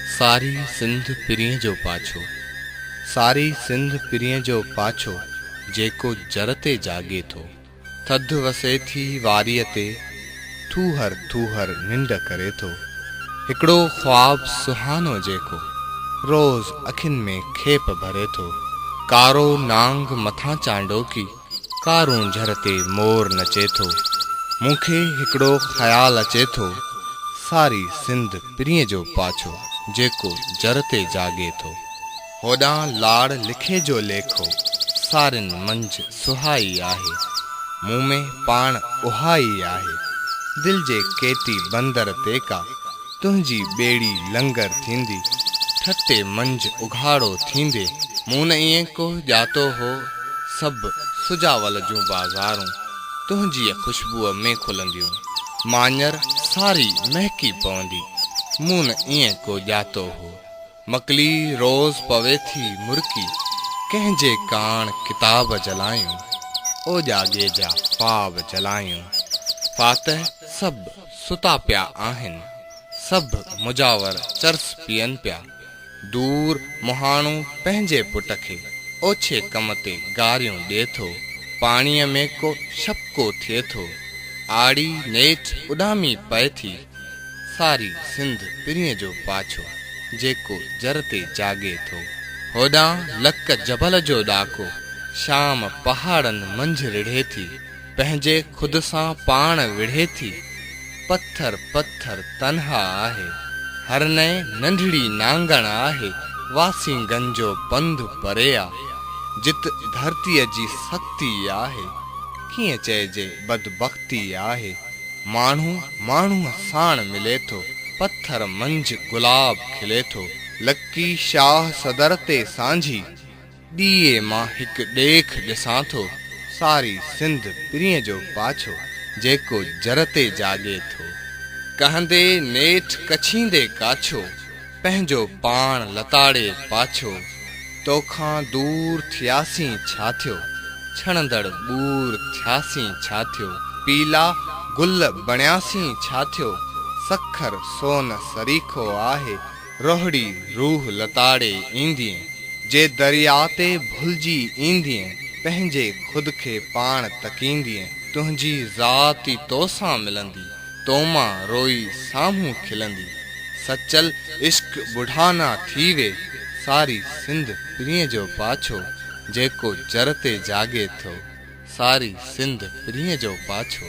सारी सिंध पिरीअ जो पाछो, सारी सिंध पिरीअ जो पाछो, जेको जर ते जागे थो। थधि वसे थी वारीअ ते, थूहर थूहर निंड करे थो। हिकिड़ो ख्वाब सुहानो जेको रोज़ अखियुनि में खेप भरे थो। कारो नांग मथां चांडो की, कारूं झर ते मोर नचे थो। मूंखे हिकिड़ो ख़्यालु अचे थो, सारी सिंध पिरीअ जो पाछो, जेको जर ते जागे थो। होॾां लाड़ लिखे जो लेखो, सारिन मंझि सुहाई आहे। मूं में पाण उहा ई आहे, दिलि जे केती बंदर ते का, तुंहिंजी ॿेड़ी लंगर थींदी, ठटे मंझि उघाड़ो थींदे। मूं न ईअं को ॼातो हो, सभु सुजावल जूं बाज़ारूं तुंहिंजी ख़ुशबूअ में खुलंदियूं। माञर सारी महकी पवंदी, मूं न ईअं को ॼातो हो। मकली रोज़ पवे थी मुर्की, कंहिंजे काण किताब जलायूं, ओ जागे जा ख्वाब जलायूं। फातह सभु सुता पिया आहिनि, सभु मुजावर चर्स पीअनि पिया। दूर मुहाणो पंहिंजे पुट खे ओछे कम ते गारियूं ॾिए थो। पाणीअ में को छपको थिए थो, आड़ी नेठ उॾामी पए थी। सारी सिंध पिरीअ जो पाछो, जेको जर ते जागे थो। होॾां लक जबल जो ॾाको, शाम पहाड़नि मंझि रिढ़े थी, पंहिंजे ख़ुदि सां पाण विढ़े थी। पत्थर पत्थर तन्हा आहे, हर नए नंढड़ी नांगण आहे। वासीगंज जो पंधु परे आ, जित धरतीअ जी सख़्ती आहे। कीअं चइजे बदबख़्ती आहे, माण्हू माण्हूअ साण मिले थो। पत्थर मंझि गुलाब खिले थो, लकी शाह सदर ते सांझी, ॾीए मां हिकु ॾेख ॾिसां थो। सारी सिंध पिरीअ जो पाछो, जेको जर ते जागे थो। कहंदे नेठ कछींदे काछो, पंहिंजो पाण लताड़े पाछो। तोखां दूर थियासीं छा थियो, छणंदड़ ॿूर थियासीं छा थियो। पीला गुल बणियासीं छा थियो, सखर सोन सरीखो आहे। रोहड़ी रूह लताड़े ईंदीअ, जे दरिया ते भुलिजी ईंदीअ। पंहिंजे ख़ुदि खे पाण तकींदीअ, तुंहिंजी ज़ात ई तोसां मिलंदी, तो मां रोई साम्हूं खिलंदी। सचल इश्क बुढ़ाना थी वे, सारी सिंध पिरीअ जो पाछो, जेको जर ते जागे थो। सारी सिंध पिरीअ जो पाछो।